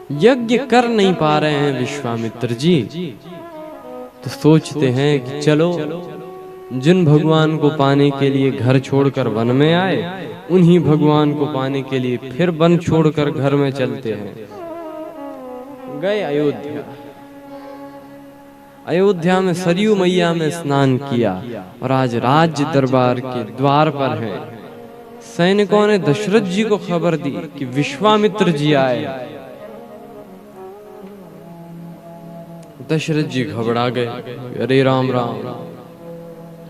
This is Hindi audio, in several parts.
यज्ञ कर नहीं पा रहे हैं विश्वामित्र जी, तो सोचते हैं कि चलो जिन भगवान को पाने के लिए घर छोड़कर वन में आए, उन्हीं भगवान को पाने के लिए फिर वन छोड़कर घर में चलते हैं। गए अयोध्या। अयोध्या में सरयू मैया में स्नान किया और आज राज्य दरबार के द्वार पर हैं। सैनिकों ने दशरथ जी को खबर दी कि विश्वामित्र जी आए। दशरथ जी घबरा गए, अरे राम राम,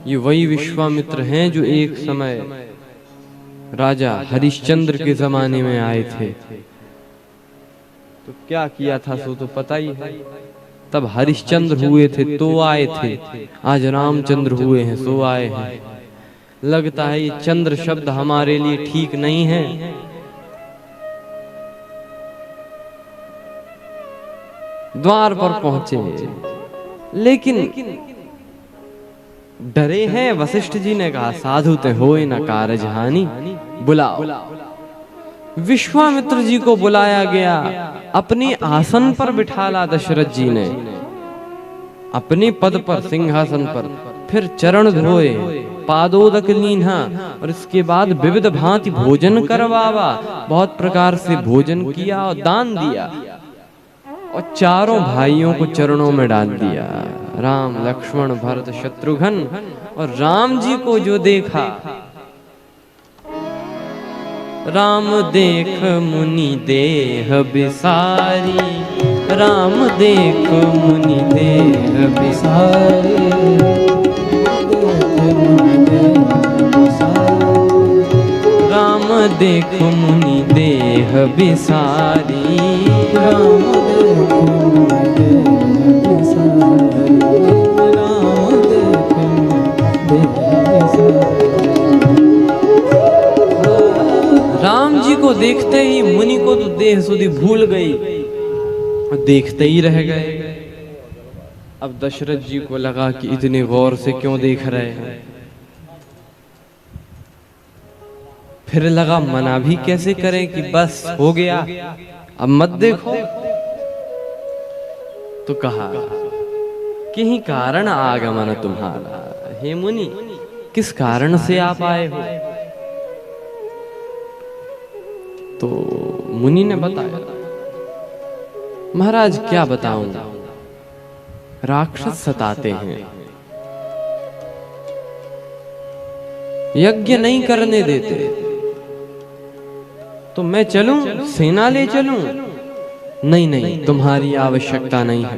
ये वही विश्वामित्र हैं जो एक समय राजा हरिश्चंद्र के जमाने में आए थे। तो क्या किया था सो तो पता ही है। तब हरिश्चंद्र हुए थे तो आए थे, आज रामचंद्र हुए हैं सो आए हैं। लगता है ये चंद्र शब्द हमारे लिए ठीक नहीं है। द्वार पर पहुंचे, लेकिन डरे हैं। वशिष्ठ जी ने कहा, साधु ते होए न कारज हानि, बुलाओ। विश्वामित्र जी को बुलाया गया, अपने आसन पर बिठाला दशरथ जी ने, अपने पद पर, सिंहासन पर। फिर चरण धोए, पादोदक लीन्हा, और इसके बाद विविध भांति भोजन करवावा। बहुत प्रकार से भोजन किया और दान दिया, और चारों भाइयों को चरणों में डाल दिया। राम लक्ष्मण भरत शत्रुघ्न, और राम जी को जो देखा, राम देख मुनि देह बिसारी, राम देख मुनि देह बिसारी, राम देख मुनि देह बिसारी, राम देख मुनि देह बिसारी, राम देख मुनि देह बिसारी। राम जी को देखते ही मुनि को तो देह सुधि भूल गई, देखते ही रह गए। अब दशरथ जी को लगा कि इतने गौर से क्यों देख रहे हैं। फिर लगा मना भी कैसे करें कि बस हो गया, अब मत देखो। तो कहा कि ही कारण आगमन तुम्हारा, हे मुनि किस कारण से आप आए हो। तो मुनि ने बताया, महाराज क्या बताऊं, राक्षस सताते हैं, यज्ञ नहीं करने देते। तो मैं चलूं, सेना ले चलूं? नहीं नहीं, तुम्हारी आवश्यकता नहीं है।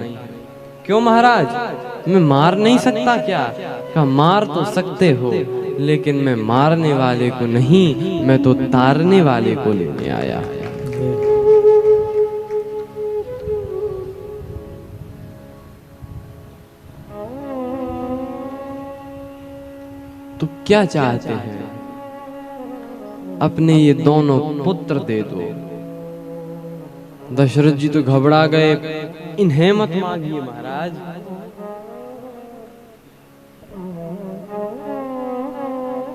क्यों महाराज, मैं मार नहीं सकता क्या? कहा, मार तो सकते हो, लेकिन मैं मारने वाले को नहीं, मैं तो तारने वाले को लेने आया। तो क्या चाहते हैं? अपने ये दोनों पुत्र दे दो। दशरथ जी तो घबरा गए, इन्हें मत मांगिए महाराज।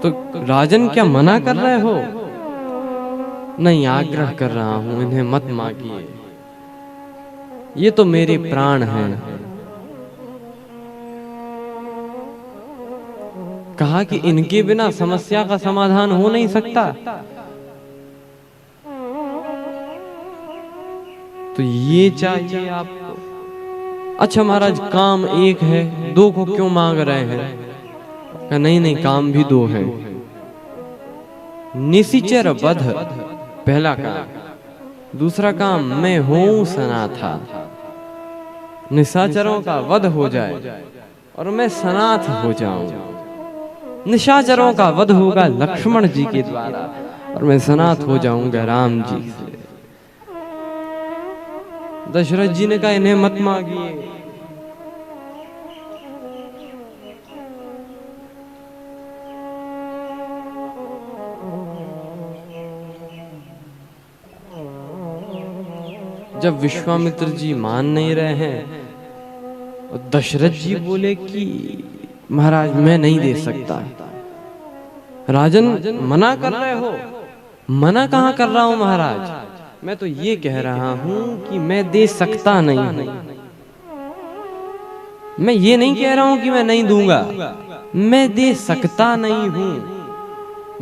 तो राजन क्या मना कर रहे हो? नहीं, आग्रह कर रहा हूं, इन्हें मत मांगिए, ये तो मेरे प्राण हैं। कहा कि इनके बिना समस्या का समाधान हो नहीं सकता। तो ये चाहिए आपको? अच्छा महाराज, काम एक है, दो को क्यों मांग रहे हैं? कहा, नहीं नहीं, काम भी दो हैं। निशिचर वध पहला काम, दूसरा काम मैं हूं सनाथा, निशाचरों का वध हो जाए और मैं सनाथ हो जाऊं। निशाचरों का वध होगा लक्ष्मण जी के द्वारा और मैं सनाथ हो जाऊंगा राम जी से। दशरथ जी ने कहा, इन्हें मत मांगिए। जब विश्वामित्र जी मान नहीं रहे हैं, और दशरथ जी बोले कि महाराज मैं नहीं दे सकता। राजन मना कर रहे हो? मना कहां कर रहा हूं महाराज, मैं तो ये कह रहा हूं कि मैं दे सकता नहीं हूं। मैं ये नहीं कह रहा हूं कि मैं नहीं दूंगा, मैं दे सकता नहीं हूं,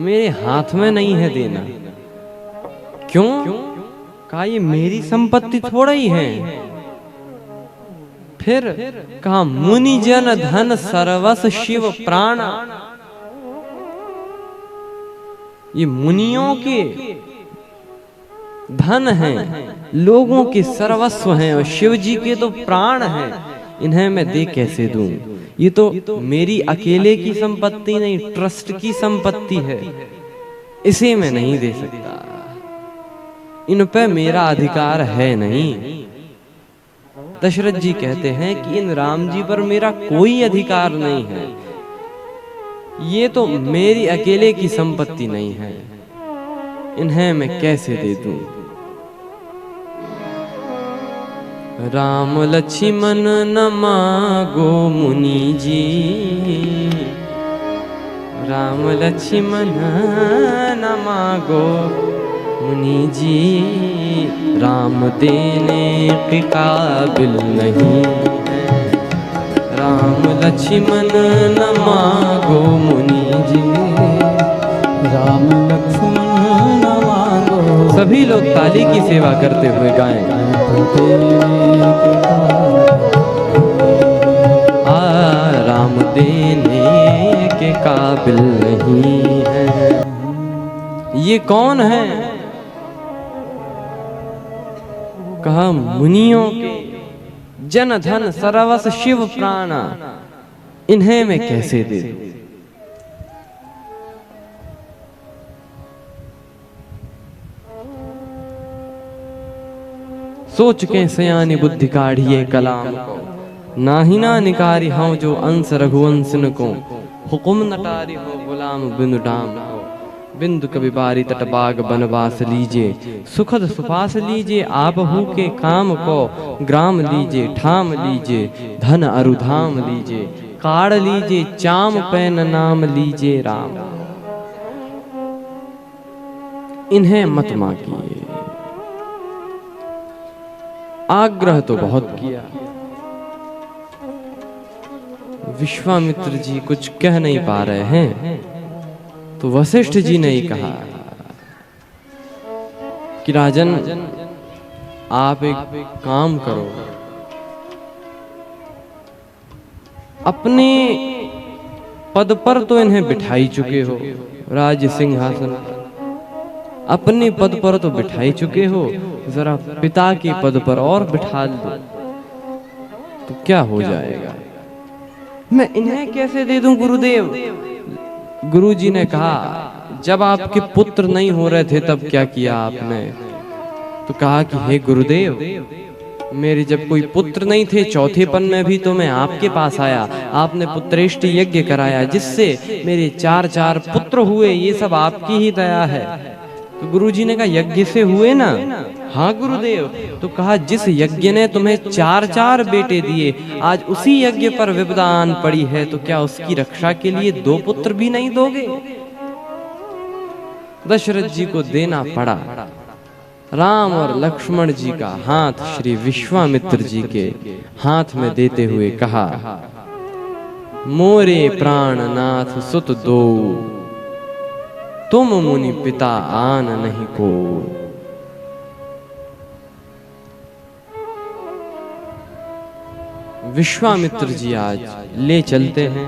मेरे हाथ में नहीं है देना। क्यों? कहा ये मेरी संपत्ति थोड़ा ही है। फिर कहा मुनि जन धन सर्वस शिव प्राण। ये मुनियों के धन हैं, लोगों के सर्वस्व हैं, और शिव जी के तो प्राण हैं। इन्हें मैं दे कैसे दूं? ये तो मेरी अकेले की संपत्ति नहीं, ट्रस्ट की संपत्ति है, इसे मैं नहीं दे सकता। इन पे मेरा अधिकार है नहीं। दशरथ जी कहते हैं कि इन राम जी पर मेरा कोई अधिकार नहीं है, ये तो मेरी अकेले की संपत्ति नहीं है, इन्हें मैं कैसे दे दूं? राम लक्ष्मण न मांगो मुनि जी, राम लक्ष्मण न मांगो मुनि जी, राम देने के काबिल नहीं है। राम लक्ष्मण न मांगो मुनि जी, राम लक्ष्मण न मांगो। सभी लोग ताली की सेवा करते हुए गाएं। राम देने के काबिल नहीं है। ये कौन है? कहा मुनियों के जन धन सर्वस शिव प्राण, इन्हें मैं कैसे दे दूं? सोच के सयानी बुद्धि काढ़िए कलाम को, नाही ना निकारी हूं जो अंश रघुवंशन को, हुकुम नटारी हो गुलाम बिंदु डाम को। बिंदु कवि बारी तट बाग बनवास लीजे, सुखद सुपास लीजे आप हु के काम को। ग्राम लीजे ठाम लीजे धन अरुधाम लीजे, काढ़ लीजे चाम पैन नाम लीजे राम। इन्हें मत मांगिए। आग्रह तो बहुत किया, विश्वामित्र जी कुछ कह नहीं पा रहे हैं, तो वशिष्ठ जी ने ही कहा कि राजन आप एक काम करो, अपने पद पर तो इन्हें बिठाई चुके हो, राज सिंहासन अपने पद पर तो बिठाई चुके हो, जरा पिता के पद पर और बिठा दो तो क्या हो जाएगा? मैं इन्हें कैसे दे दूं गुरुदेव? गुरुजी ने कहा जब आपके पुत्र नहीं हो रहे थे तब क्या किया आपने? तो कहा कि हे गुरुदेव, मेरे जब कोई पुत्र नहीं थे, चौथेपन में भी तो मैं आपके पास आया, आपने पुत्रेष्टि यज्ञ कराया जिससे मेरे 4 पुत्र हुए, ये सब आपकी ही दया है। तो गुरुजी ने कहा यज्ञ से हुए ना? हाँ गुरुदेव। तो कहा जिस यज्ञ ने तुम्हें 4 बेटे दिए, आज उसी यज्ञ पर विपदा आन पड़ी है, तो क्या उसकी रक्षा के लिए 2 पुत्र भी नहीं दोगे? दशरथ जी को देना पड़ा। राम और लक्ष्मण जी का हाथ श्री विश्वामित्र जी के हाथ में देते हुए कहा, मोरे प्राणनाथ सुत दो, तुम मुनि पिता आन नहीं को। विश्वामित्र जी आज ले चलते हैं